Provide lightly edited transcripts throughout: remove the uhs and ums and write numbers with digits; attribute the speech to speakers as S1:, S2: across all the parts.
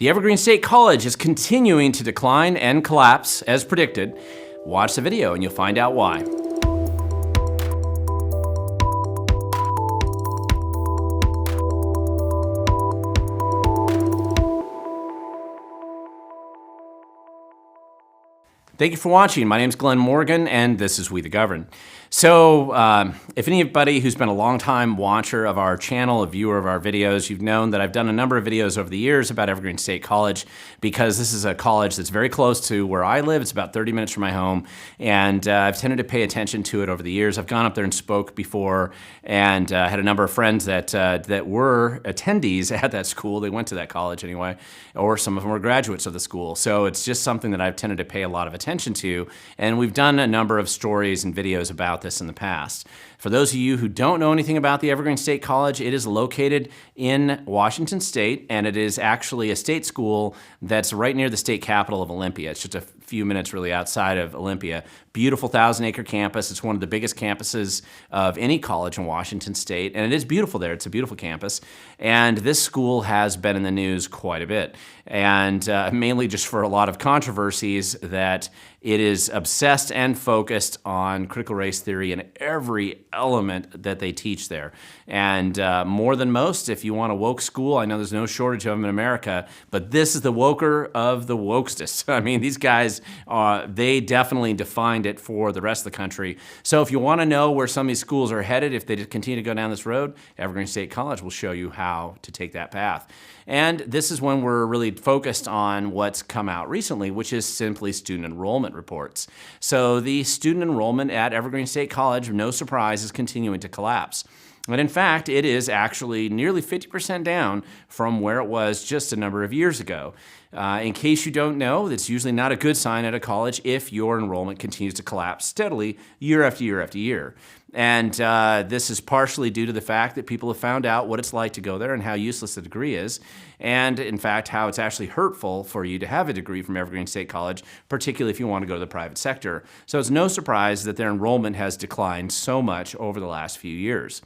S1: The Evergreen State College is continuing to decline and collapse as predicted. Watch the video and you'll find out why. Thank you for watching. My name is Glen Morgan, and this is We the Govern. So, if anybody who's been a long-time watcher of our channel, a viewer of our videos, you've known that I've done a number of videos over the years about Evergreen State College because this is a college that's very close to where I live. It's about 30 minutes from my home, and I've tended to pay attention to it over the years. I've gone up there and spoke before, and had a number of friends that were attendees at that school. They went to that college anyway, or some of them were graduates of the school. So it's just something that I've tended to pay a lot of attention to, and we've done a number of stories and videos about this in the past. For those of you who don't know anything about the Evergreen State College, it is located in Washington State, and it is actually a state school that's right near the state capital of Olympia. It's just a few minutes really outside of Olympia. Beautiful 1,000-acre campus. It's one of the biggest campuses of any college in Washington State, and it is beautiful there. It's a beautiful campus, and this school has been in the news quite a bit, and mainly just for a lot of controversies that it is obsessed and focused on critical race theory in every element that they teach there. And more than most, if you want a woke school, I know there's no shortage of them in America, but this is the woker of the wokestest. I mean, these guys, they definitely defined it for the rest of the country. So if you want to know where some of these schools are headed, if they continue to go down this road, Evergreen State College will show you how to take that path. And this is when we're really focused on what's come out recently, which is simply student enrollment reports. So the student enrollment at Evergreen State College, no surprise, is continuing to collapse. But in fact, it is actually nearly 50% down from where it was just a number of years ago. In case you don't know, that's usually not a good sign at a college if your enrollment continues to collapse steadily year after year after year. And this is partially due to the fact that people have found out what it's like to go there and how useless the degree is, and in fact how it's actually hurtful for you to have a degree from Evergreen State College, particularly if you want to go to the private sector. So it's no surprise that their enrollment has declined so much over the last few years.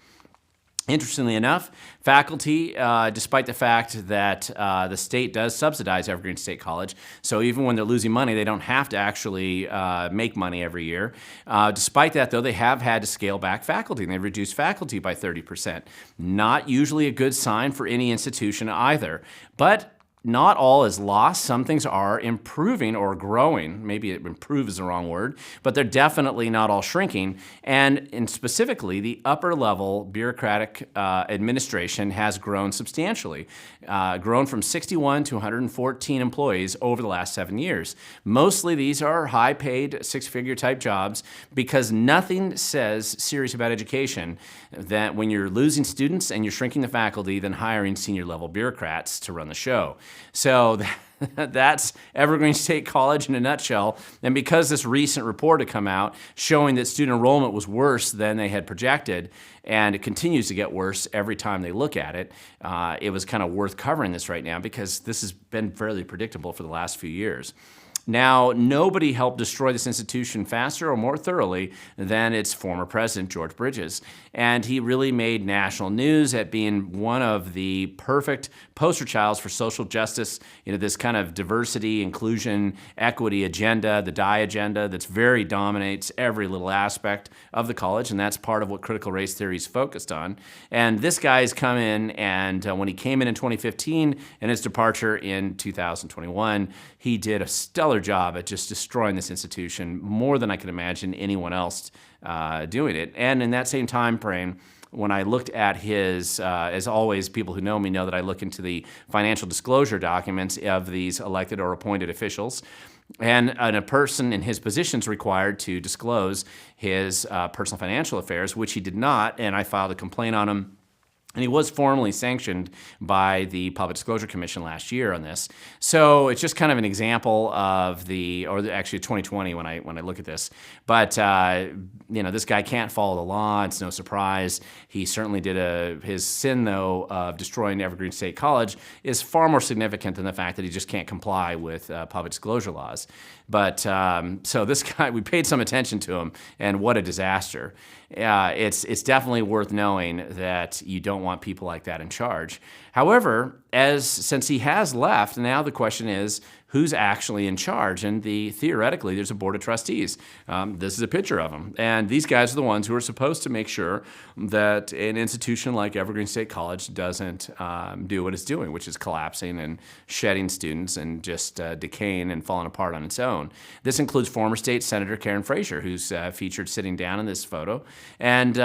S1: Interestingly enough, faculty, despite the fact that the state does subsidize Evergreen State College, so even when they're losing money, they don't have to actually make money every year. Despite that, though, they have had to scale back faculty, and they've reduced faculty by 30%. Not usually a good sign for any institution either, but not all is lost. Some things are improving or growing. Maybe improve is the wrong word, but they're definitely not all shrinking. And specifically, the upper level bureaucratic administration has grown substantially, grown from 61 to 114 employees over the last 7 years. Mostly these are high-paid, six-figure type jobs because nothing says serious about education that when you're losing students and you're shrinking the faculty, then hiring senior level bureaucrats to run the show. So that's Evergreen State College in a nutshell. And because this recent report had come out showing that student enrollment was worse than they had projected, and it continues to get worse every time they look at it, it was kind of worth covering this right now because this has been fairly predictable for the last few years. Now, nobody helped destroy this institution faster or more thoroughly than its former president, George Bridges. And he really made national news at being one of the perfect poster childs for social justice, this kind of diversity, inclusion, equity agenda, the DI agenda that's very dominates every little aspect of the college, and that's part of what critical race theory is focused on. And this guy's come in, and when he came in 2015 and his departure in 2021, he did a stellar job at just destroying this institution, more than I could imagine anyone else doing it. And in that same time frame, when I looked at his, as always, people who know me know that I look into the financial disclosure documents of these elected or appointed officials, and a person in his position is required to disclose his personal financial affairs, which he did not, and I filed a complaint on him. And he was formally sanctioned by the Public Disclosure Commission last year on this. So it's just kind of an example of actually 2020 when I look at this. But this guy can't follow the law. It's no surprise. He certainly did his sin, though, of destroying Evergreen State College is far more significant than the fact that he just can't comply with public disclosure laws. But so this guy, we paid some attention to him, and what a disaster. It's definitely worth knowing that you don't want people like that in charge. However, since he has left, now the question is, who's actually in charge? And theoretically, there's a board of trustees. This is a picture of them. And these guys are the ones who are supposed to make sure that an institution like Evergreen State College doesn't do what it's doing, which is collapsing and shedding students and just decaying and falling apart on its own. This includes former state Senator Karen Frazier, who's featured sitting down in this photo. And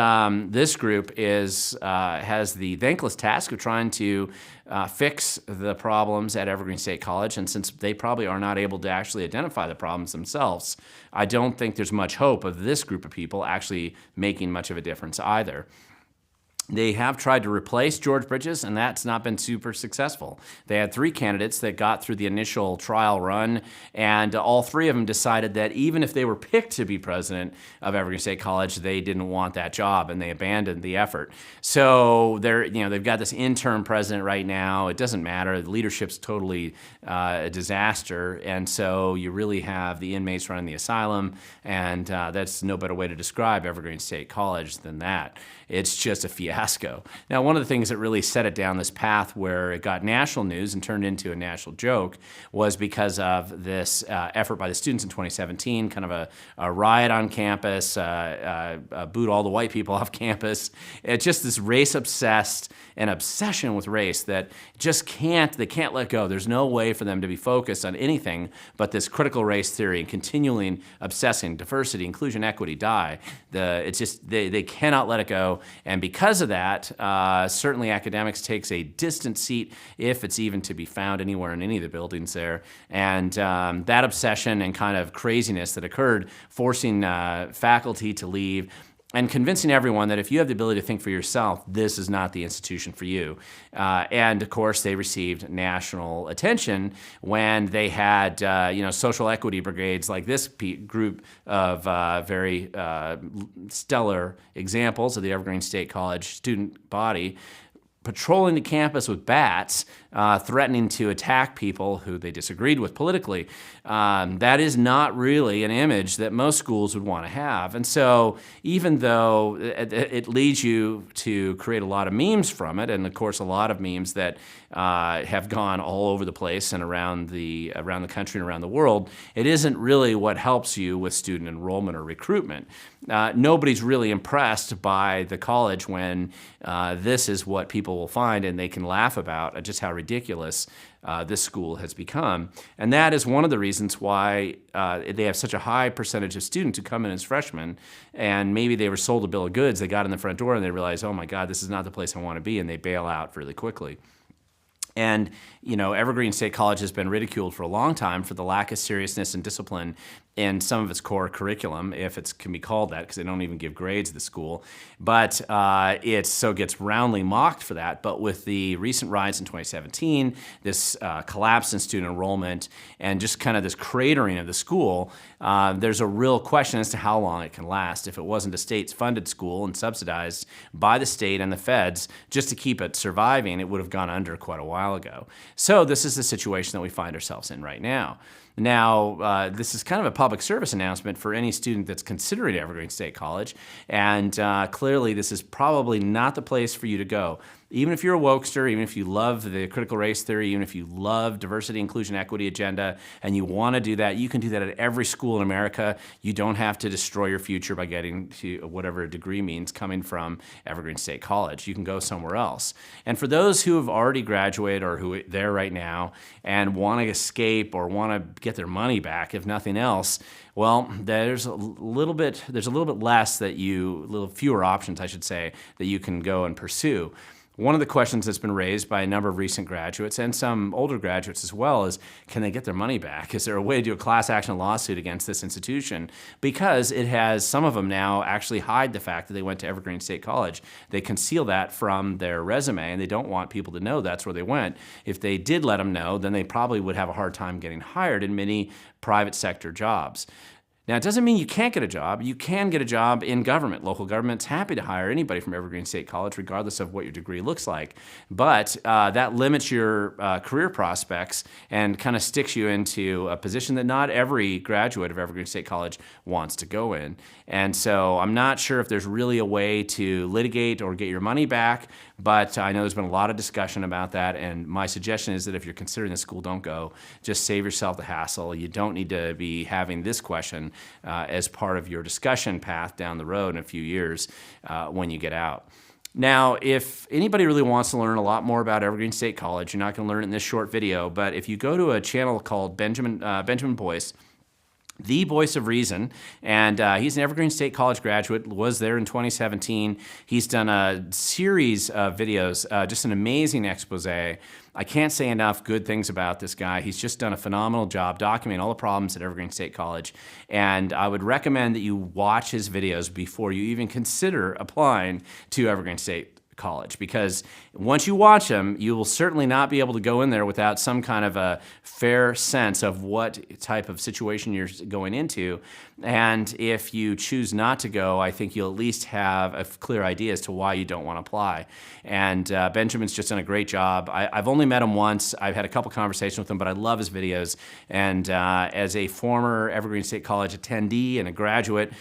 S1: this group has the thankless task of trying to fix the problems at Evergreen State College. And since they probably are not able to actually identify the problems themselves, I don't think there's much hope of this group of people actually making much of a difference either. They have tried to replace George Bridges, and that's not been super successful. They had 3 candidates that got through the initial trial run, and all 3 of them decided that even if they were picked to be president of Evergreen State College, they didn't want that job, and they abandoned the effort. So they've got this interim president right now. It doesn't matter. The leadership's totally a disaster, and so you really have the inmates running the asylum, and that's no better way to describe Evergreen State College than that. It's just a fiasco. Now, one of the things that really set it down this path where it got national news and turned into a national joke was because of this effort by the students in 2017, kind of a riot on campus, boot all the white people off campus. It's just this race-obsessed and obsession with race that they can't let go. There's no way for them to be focused on anything but this critical race theory and continually obsessing diversity, inclusion, equity, die. They cannot let it go. And because of that, certainly academics takes a distant seat if it's even to be found anywhere in any of the buildings there. And that obsession and kind of craziness that occurred, forcing faculty to leave, and convincing everyone that if you have the ability to think for yourself, this is not the institution for you. And of course, they received national attention when they had social equity brigades like this group of very stellar examples of the Evergreen State College student body patrolling the campus with bats, threatening to attack people who they disagreed with politically. That is not really an image that most schools would want to have. And so even though it leads you to create a lot of memes from it, and of course a lot of memes that have gone all over the place and around the country and around the world, it isn't really what helps you with student enrollment or recruitment. Nobody's really impressed by the college when this is what people will find, and they can laugh about just how ridiculous this school has become. And that is one of the reasons why they have such a high percentage of students who come in as freshmen, and maybe they were sold a bill of goods, they got in the front door and they realize, oh my God, this is not the place I want to be, and they bail out really quickly. And, Evergreen State College has been ridiculed for a long time for the lack of seriousness and discipline in some of its core curriculum, if it can be called that, because they don't even give grades at the school. But it gets roundly mocked for that. But with the recent riots in 2017, this collapse in student enrollment, and just kind of this cratering of the school, there's a real question as to how long it can last. If it wasn't a state-funded school and subsidized by the state and the feds just to keep it surviving, it would have gone under quite a while ago. So this is the situation that we find ourselves in right now. Now, this is kind of a public service announcement for any student that's considering Evergreen State College, and clearly this is probably not the place for you to go. Even if you're a wokester, even if you love the critical race theory, even if you love diversity, inclusion, equity agenda, and you want to do that, you can do that at every school in America. You don't have to destroy your future by getting to whatever a degree means coming from Evergreen State College. You can go somewhere else. And for those who have already graduated or who are there right now and want to escape or want to get their money back, if nothing else, well, there's a little bit less little fewer options, I should say, that you can go and pursue. One of the questions that's been raised by a number of recent graduates and some older graduates as well is, can they get their money back? Is there a way to do a class action lawsuit against this institution? Because it has, some of them now actually hide the fact that they went to Evergreen State College. They conceal that from their resume, and they don't want people to know that's where they went. If they did let them know, then they probably would have a hard time getting hired in many private sector jobs. Now, it doesn't mean you can't get a job. You can get a job in government. Local government's happy to hire anybody from Evergreen State College, regardless of what your degree looks like. But that limits your career prospects and kind of sticks you into a position that not every graduate of Evergreen State College wants to go in. And so I'm not sure if there's really a way to litigate or get your money back, but I know there's been a lot of discussion about that. And my suggestion is that if you're considering the school, don't go. Just save yourself the hassle. You don't need to be having this question as part of your discussion path down the road in a few years when you get out. Now, if anybody really wants to learn a lot more about Evergreen State College, you're not going to learn it in this short video, but if you go to a channel called Benjamin Boyce, the voice of reason, and he's an Evergreen State College graduate, was there in 2017. He's done a series of videos, just an amazing expose. I can't say enough good things about this guy. He's just done a phenomenal job documenting all the problems at Evergreen State College, and I would recommend that you watch his videos before you even consider applying to Evergreen State College, because once you watch them, you will certainly not be able to go in there without some kind of a fair sense of what type of situation you're going into. And if you choose not to go, I think you'll at least have a clear idea as to why you don't want to apply. And Benjamin's just done a great job. I've only met him once. I've had a couple conversations with him, but I love his videos. And as a former Evergreen State College attendee and a graduate,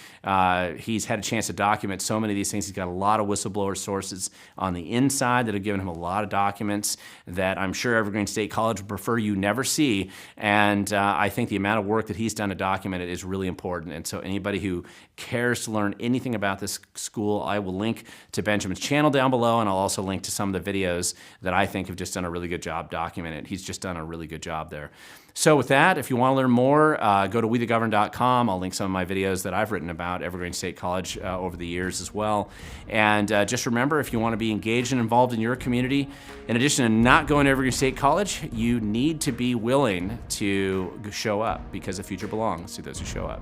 S1: he's had a chance to document so many of these things. He's got a lot of whistleblower sources on the inside that have given him a lot of documents that I'm sure Evergreen State College would prefer you never see. And I think the amount of work that he's done to document it is really important. And so anybody who cares to learn anything about this school, I will link to Benjamin's channel down below, and I'll also link to some of the videos that I think have just done a really good job documenting it. He's just done a really good job there. So with that, if you want to learn more, go to wethegovern.com. I'll link some of my videos that I've written about Evergreen State College over the years as well. And just remember, if you want to be engaged and involved in your community, in addition to not going to Evergreen State College, you need to be willing to show up, because the future belongs to those who show up.